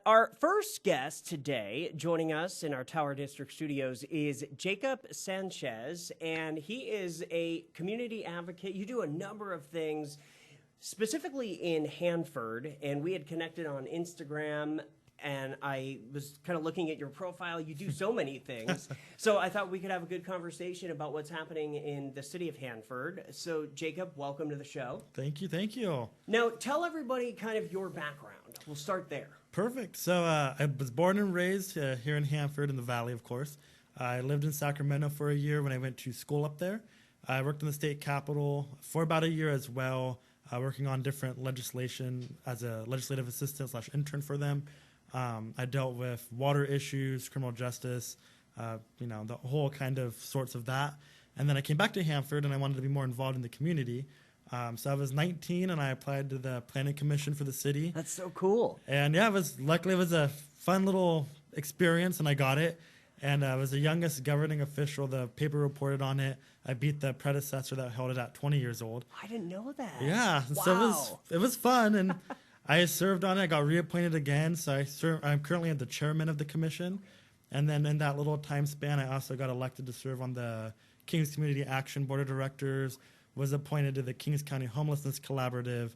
Our first guest today, joining us in our Tower District studios, is Jacob Sanchez, and he is a community advocate. You do a number of things, specifically in Hanford, and we had connected on Instagram, and I was kind of looking at your profile. You do so many things. So I thought we could have a good conversation about what's happening in the city of Hanford. So Jacob, welcome to the show. Thank you, thank you. Now, tell everybody kind of your background. We'll start there. Perfect. So I was born and raised here in Hanford in the Valley, of course. I lived in Sacramento for a year when I went to school up there. I worked in the state capitol for about a year as well, working on different legislation as a legislative assistant / intern for them. I dealt with water issues, criminal justice, the whole kind of sorts of that. And then I came back to Hanford and I wanted to be more involved in the community. So I was 19 and I applied to the planning commission for the city. That's so cool. And yeah, luckily it was a fun little experience and I got it. And I was the youngest governing official. The paper reported on it. I beat the predecessor that held it at 20 years old. I didn't know that. Yeah. Wow. So it was fun. And I served on it. I got reappointed again. So I'm currently the chairman of the commission. And then in that little time span, I also got elected to serve on the Kings Community Action Board of Directors, was appointed to the Kings County Homelessness Collaborative.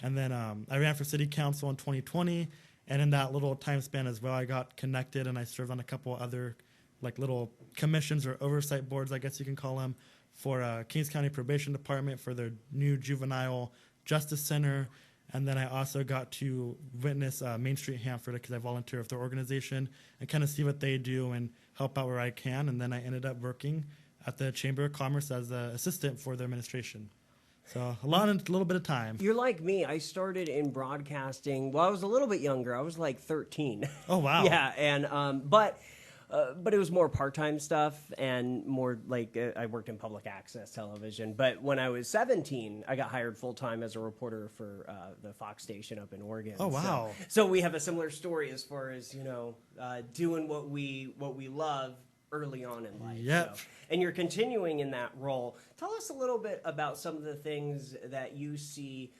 And then I ran for city council in 2020. And in that little time span as well, I got connected and I served on a couple other like little commissions or oversight boards, I guess you can call them, for Kings County Probation Department for their new juvenile justice center. And then I also got to witness Main Street Hanford because I volunteer with their organization and kind of see what they do and help out where I can. And then I ended up working at the Chamber of Commerce as an assistant for their administration. So a little bit of time. You're like me. I started in broadcasting. Well, I was a little bit younger. I was like 13. Oh, wow. Yeah, and but it was more part-time stuff and more like I worked in public access television. But when I was 17, I got hired full-time as a reporter for the Fox station up in Oregon. Oh, wow. So we have a similar story as far as, doing what we love early on in life. Yep. So, and you're continuing in that role. Tell us a little bit about some of the things that you see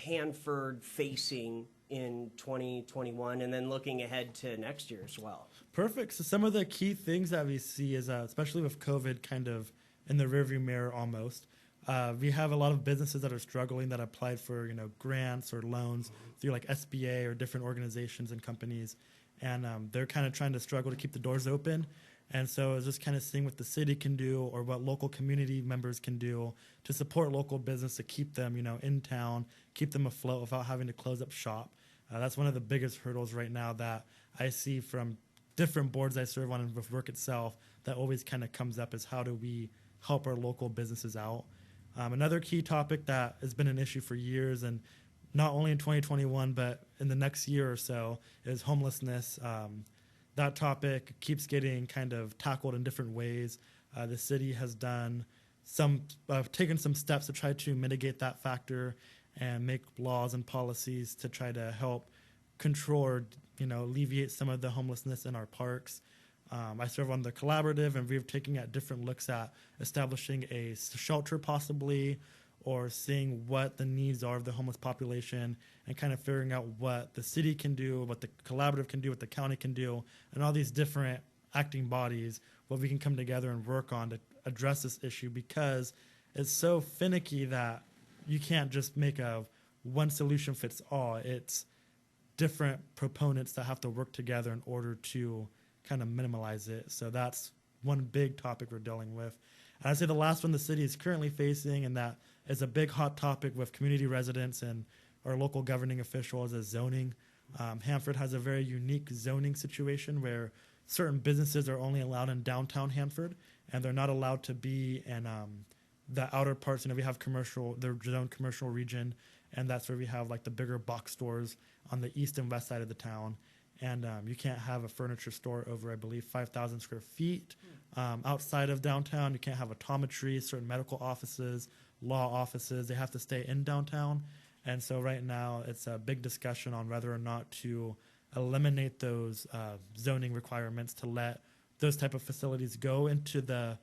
Hanford facing in 2021 and then looking ahead to next year as well. Perfect. So some of the key things that we see is, especially with COVID kind of in the rearview mirror almost, we have a lot of businesses that are struggling that applied for, grants or loans through like SBA or different organizations and companies. And they're kind of trying to struggle to keep the doors open. And so it's just kind of seeing what the city can do or what local community members can do to support local business to keep them, in town, keep them afloat without having to close up shop. That's one of the biggest hurdles right now that I see from different boards I serve on and with work itself that always kind of comes up is how do we help our local businesses out. Another key topic that has been an issue for years and not only in 2021 but in the next year or so is homelessness. That topic keeps getting kind of tackled in different ways. The city has taken some steps to try to mitigate that factor and make laws and policies to try to help control or alleviate some of the homelessness in our parks. I serve on the collaborative, and we're taking at different looks at establishing a shelter possibly, or seeing what the needs are of the homeless population and kind of figuring out what the city can do, what the collaborative can do, what the county can do, and all these different acting bodies, what we can come together and work on to address this issue because it's so finicky that you can't just make a one solution fits all. It's different proponents that have to work together in order to kind of minimize it. So that's one big topic we're dealing with. And I'd say the last one the city is currently facing, and that is a big hot topic with community residents and our local governing officials, is zoning. Hanford has a very unique zoning situation where certain businesses are only allowed in downtown Hanford, and they're not allowed to be in the outer parts. We have their own commercial region, and that's where we have like the bigger box stores on the east and west side of the town. And you can't have a furniture store over, I believe, 5,000 square feet. Outside of downtown, you can't have optometry, certain medical offices, law offices. They have to stay in downtown. And so right now it's a big discussion on whether or not to eliminate those zoning requirements to let those type of facilities go into the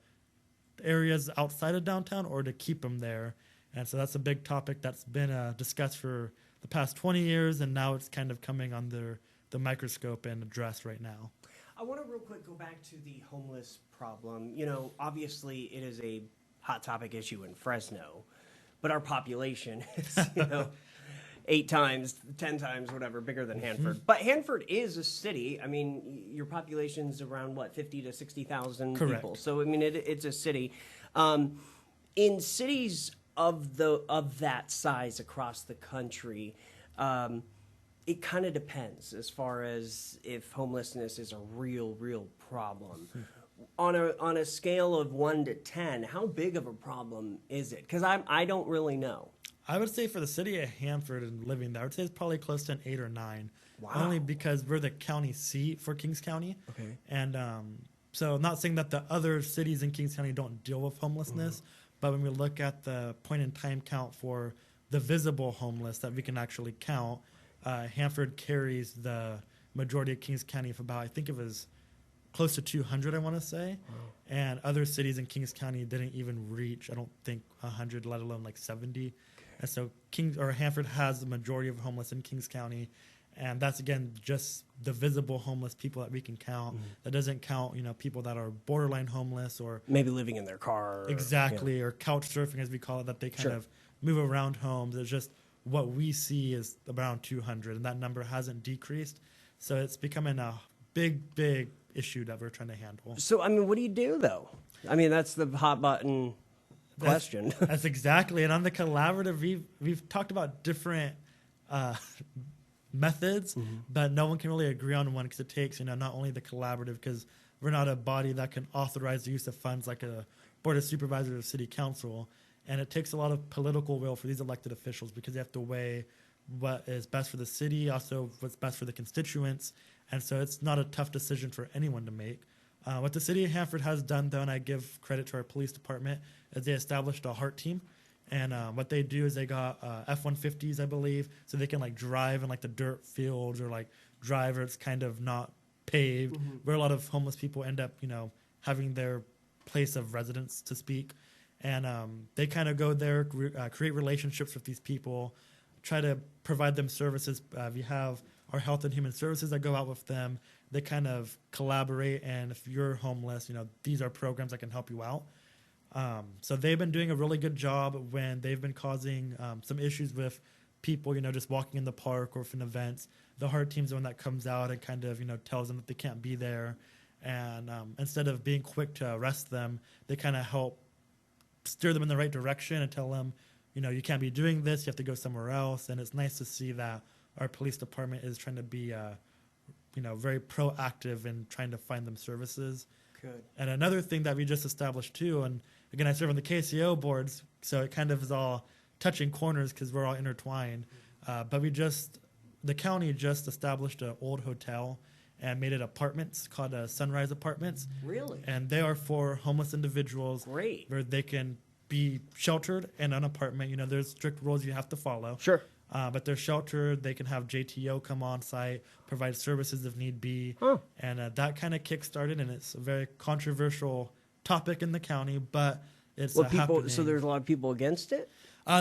areas outside of downtown or to keep them there. And so that's a big topic that's been discussed for the past 20 years, and now it's kind of coming on the the microscope and address right now. I want to real quick go back to the homeless problem. You know, obviously it is a hot topic issue in Fresno, but our population is, 8 times, 10 times, whatever, bigger than Hanford. But Hanford is a city. I mean, your population's around, 50 to 60,000 people. So, I mean, it's a city. In cities of that size across the country, it kind of depends as far as if homelessness is a real problem. On a scale of 1 to 10, how big of a problem is it? Because I don't really know. I would say for the city of Hanford and living there, I would say it's probably close to an 8 or 9. Wow. Only because we're the county seat for Kings County. Okay. And so I'm not saying that the other cities in Kings County don't deal with homelessness, but when we look at the point-in-time count for the visible homeless that we can actually count, Hanford carries the majority of Kings County of about, I think it was close to 200, I want to say. Wow. And other cities in Kings County didn't even reach, I don't think, 100, let alone like 70. And so Hanford has the majority of homeless in Kings County, and that's again just the visible homeless people that we can count. That doesn't count, people that are borderline homeless or maybe living in their car. Exactly, or couch surfing as we call it, that they kind of move around homes. It's just what we see is around 200, and that number hasn't decreased. So it's becoming a big issue that we're trying to handle. So I mean, what do you do though? I mean, that's the hot button question. That's exactly. And on the collaborative, we've talked about different methods, but no one can really agree on one because it takes, not only the collaborative, because we're not a body that can authorize the use of funds like a board of supervisors or city council, and it takes a lot of political will for these elected officials because they have to weigh what is best for the city, also what's best for the constituents, and so it's not a tough decision for anyone to make. What the city of Hanford has done, though, and I give credit to our police department, is they established a heart team. And what they do is they got F-150s, I believe, so they can drive in the dirt fields or drive where it's kind of not paved, where a lot of homeless people end up, having their place of residence, to speak. And they kind of go there, create relationships with these people, try to provide them services. We have our health and human services that go out with them. They kind of collaborate, and if you're homeless, these are programs that can help you out. So they've been doing a really good job when they've been causing some issues with people, just walking in the park or from events. The heart team's the one that comes out and kind of, tells them that they can't be there. And instead of being quick to arrest them, they kind of help steer them in the right direction and tell them, you can't be doing this, you have to go somewhere else. And it's nice to see that our police department is trying to be very proactive in trying to find them services. Good. And another thing that we just established too, and again, I serve on the KCO boards, so it kind of is all touching corners because we're all intertwined. But the county just established an old hotel and made it apartments called Sunrise Apartments. Really? And they are for homeless individuals. Great. Where they can be sheltered in an apartment. There's strict rules you have to follow. Sure. But they're sheltered. They can have JTO come on site, provide services if need be. And that kind of kick-started, and it's a very controversial topic in the county, but it's happening. So there's a lot of people against it?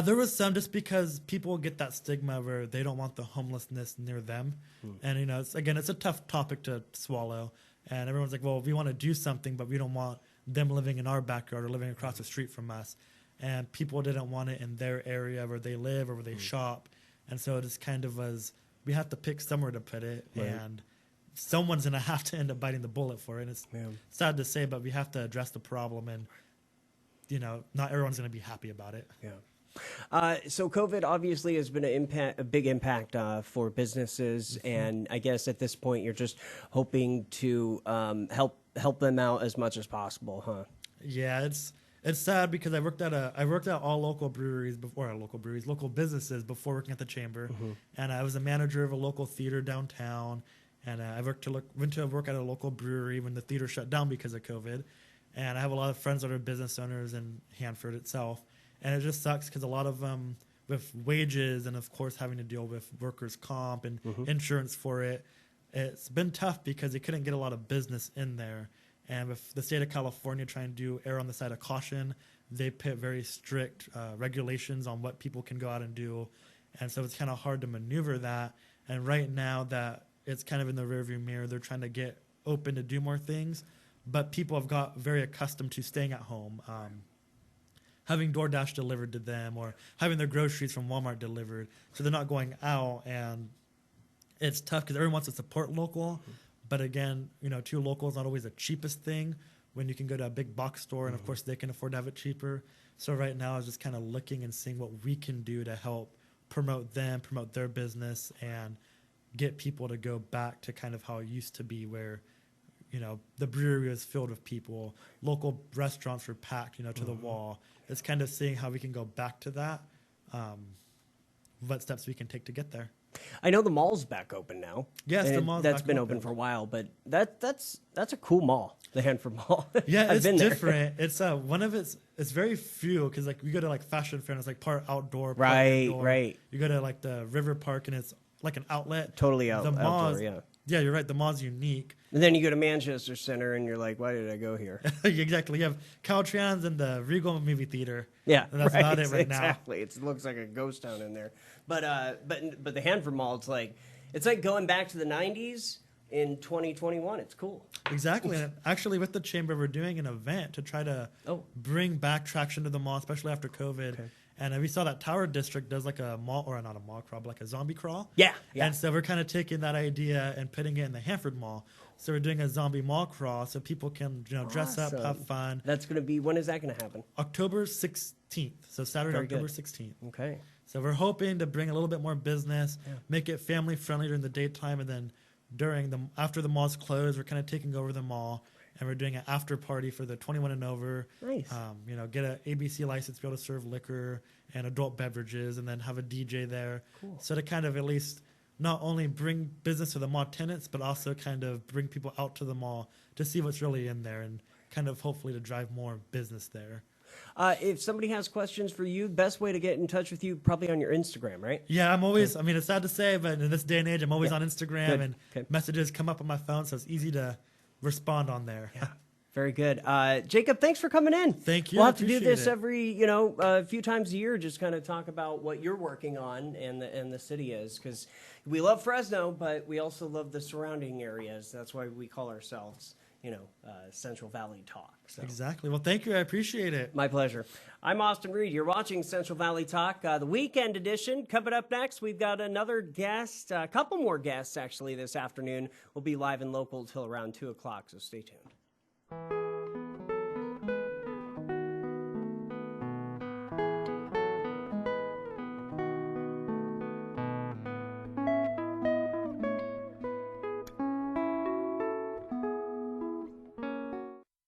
There was some, just because people get that stigma where they don't want the homelessness near them. And, it's a tough topic to swallow. And everyone's like, well, we want to do something, but we don't want them living in our backyard or living across the street from us. And people didn't want it in their area where they live or where they shop. And so it just kind of was, we have to pick somewhere to put it. Right. And someone's going to have to end up biting the bullet for it. And it's sad to say, but we have to address the problem. And, not everyone's going to be happy about it. Yeah. So COVID obviously has been a big impact for businesses. And I guess at this point, you're just hoping to help them out as much as possible, huh? Yeah, it's sad because I worked at all local businesses before working at the chamber, and I was a manager of a local theater downtown, and I went to work at a local brewery when the theater shut down because of COVID, and I have a lot of friends that are business owners in Hanford itself, and it just sucks because a lot of them with wages and of course having to deal with workers' comp and insurance for it, it's been tough because they couldn't get a lot of business in there. And with the state of California trying to err on the side of caution, they put very strict regulations on what people can go out and do. And so it's kind of hard to maneuver that. And right now that it's kind of in the rearview mirror. They're trying to get open to do more things, but people have got very accustomed to staying at home, having DoorDash delivered to them or having their groceries from Walmart delivered. So they're not going out, and it's tough because everyone wants to support local. But again, too local is not always the cheapest thing when you can go to a big box store, and of course they can afford to have it cheaper. So right now I was just kind of looking and seeing what we can do to help promote them, promote their business, and get people to go back to kind of how it used to be, where the brewery was filled with people, local restaurants were packed, to the wall. It's kind of seeing how we can go back to that, what steps we can take to get there. I know the mall's back open now. Yes, the mall's that's back been open for a while, but that's a cool mall, the Hanford Mall. Yeah, I've it's been there. different. It's one of it's very few, because like we go to like Fashion Fair and it's like part outdoor, part Right, indoor. right. You go to like the River Park and it's like an outlet. Totally The mall's, outdoor, yeah. Yeah, you're right. The mall's unique. And then you go to Manchester Center and you're like, why did I go here? Exactly. You have Caltrans and the Regal movie theater. Yeah, and that's right, about it right now. exactly. It looks like a ghost town in there. But the Hanford Mall, it's like going back to the 90s in 2021. It's cool. Exactly. And actually, with the chamber, we're doing an event to try to bring back traction to the mall, especially after COVID. Okay. And we saw that Tower District does like a mall, or not a mall crawl, but like a zombie crawl. Yeah. And so we're kind of taking that idea and putting it in the Hanford Mall. So we're doing a zombie mall crawl so people can dress up, have fun. That's going to be, when is that going to happen? October 16th. So Saturday, Very October good. 16th. Okay. So we're hoping to bring a little bit more business, make it family friendly during the daytime, and then after the mall's closed, we're kind of taking over the mall, and we're doing an after party for the 21 and over. Nice. Get an ABC license to be able to serve liquor and adult beverages, and then have a DJ there. Cool. So to kind of at least not only bring business to the mall tenants, but also kind of bring people out to the mall to see what's really in there, and kind of hopefully to drive more business there. If somebody has questions for you, best way to get in touch with you, probably on your Instagram, right? Yeah, I'm always, it's sad to say, but in this day and age, I'm always on Instagram, and messages come up on my phone, so it's easy to respond on there. Yeah. Very good. Jacob, thanks for coming in. Thank you. We'll have to do this every, a few times a year, just kind of talk about what you're working on and the city is, because we love Fresno, but we also love the surrounding areas. That's why we call ourselves, Central Valley Talk. So. Exactly. Well, thank you. I appreciate it. My pleasure. I'm Austin Reed. You're watching Central Valley Talk, the weekend edition. Coming up next, we've got another guest, a couple more guests actually this afternoon. We'll be live and local till around 2 o'clock, so stay tuned.